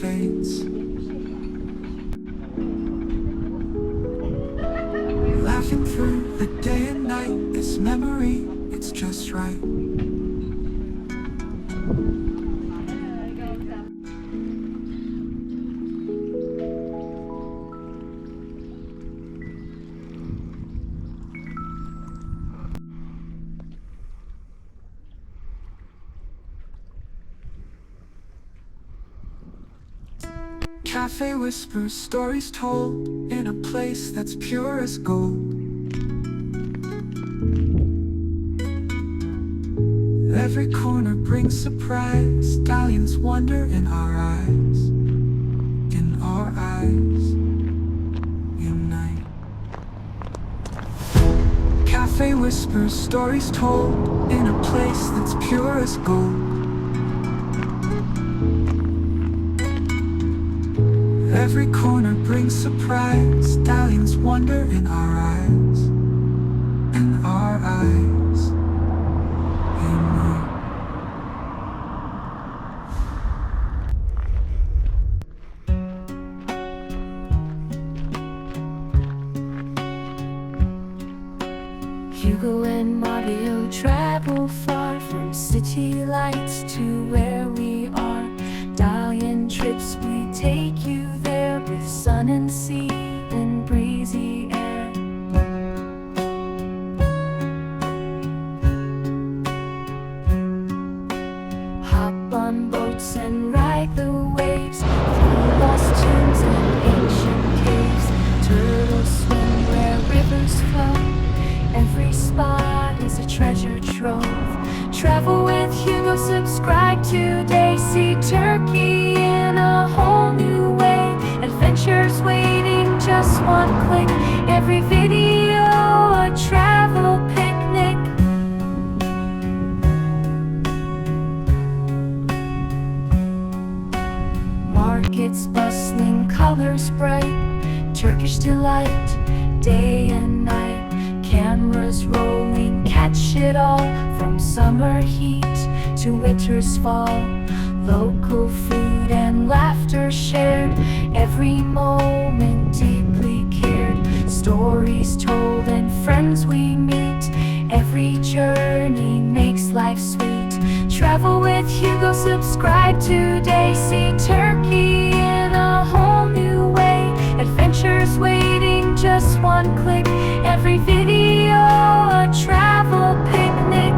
fades. Laughing through the day and night, this memory, it's just right. Cafe whispers, stories told in a place that's pure as gold. Every corner brings surprise, Dalyan's wonder in our eyes. In our eyes, unite. Cafe whispers, stories told in a place that's pure as gold. Every corner brings surprise, Dalyan's wonder in our eyes. In our eyes, unite. Hugo and Mario travel far from city lights to where we are. Dalyan trips, we take you there with sun and sea and breezy air. Hop on boats and ride the waves through lost tombs and ancient caves. Turtles swim where rivers flow. Every spot is a treasure trove. Travel with Hugo, subscribe today. See Turkey in a whole new way. Adventures waiting, just one click. Every video a travel picnic. Markets bustling, colors bright. Turkish delight, day and night. Cameras rolling, catch it all. From summer heat to winter's fall. Local food and laughter shared. Every moment deeply cared. Stories told and friends we meet. Every journey makes life sweet. Travel with Hugo, subscribe today. See Turkey in a whole new way. Adventures waiting, just one click. Every video a travel picnic.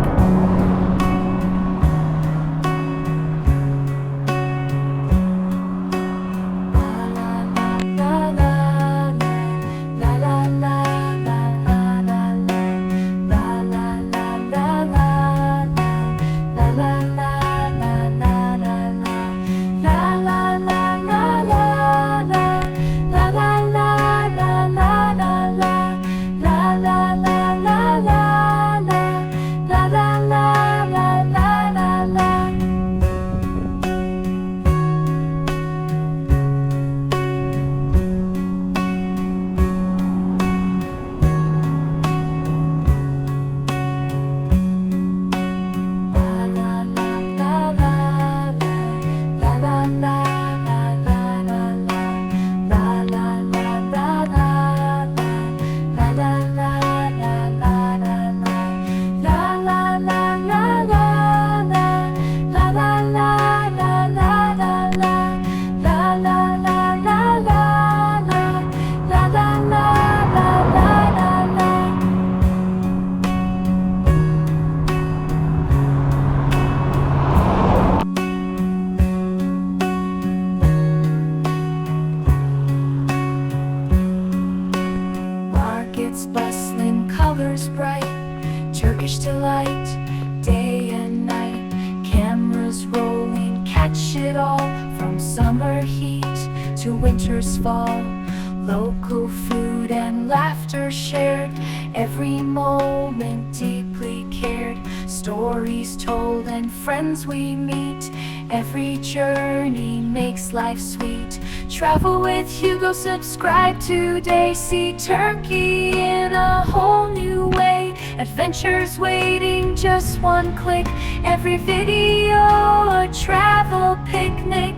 Turkish delight, day and night. Cameras rolling, catch it all. From summer heat to winter's fall. Local food and laughter shared. Every moment deeply cared. Stories told and friends we meet. Every journey makes life sweet. Travel with Hugo, subscribe today. See Turkey in a whole new way. Adventures waiting, just one click. Every video a travel picnic.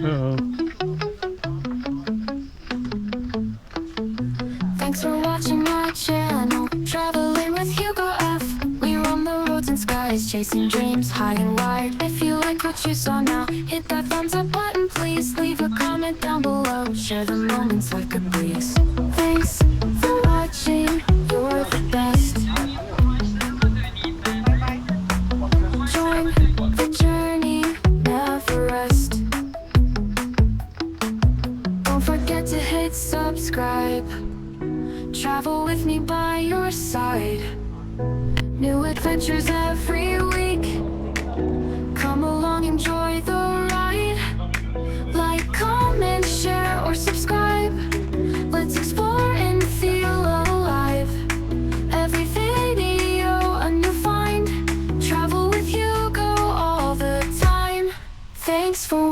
Uh-oh. Thanks for watching my channel, Traveling with Hugo F. We roam the roads and skies, chasing dreams high and wide. If you like what you saw now, hit that thumbs up button, please. Leave a comment down below, share the moments like a breeze. Thanks for watching, you're the best. Join the journey, never rest. Don't forget to hit subscribe. Travel with me by your side. New adventures every week. Come along, enjoy the ride. Like, comment, share, or subscribe. Let's explore and feel alive. Every video a new find. Travel with Hugo all the time. Thanks for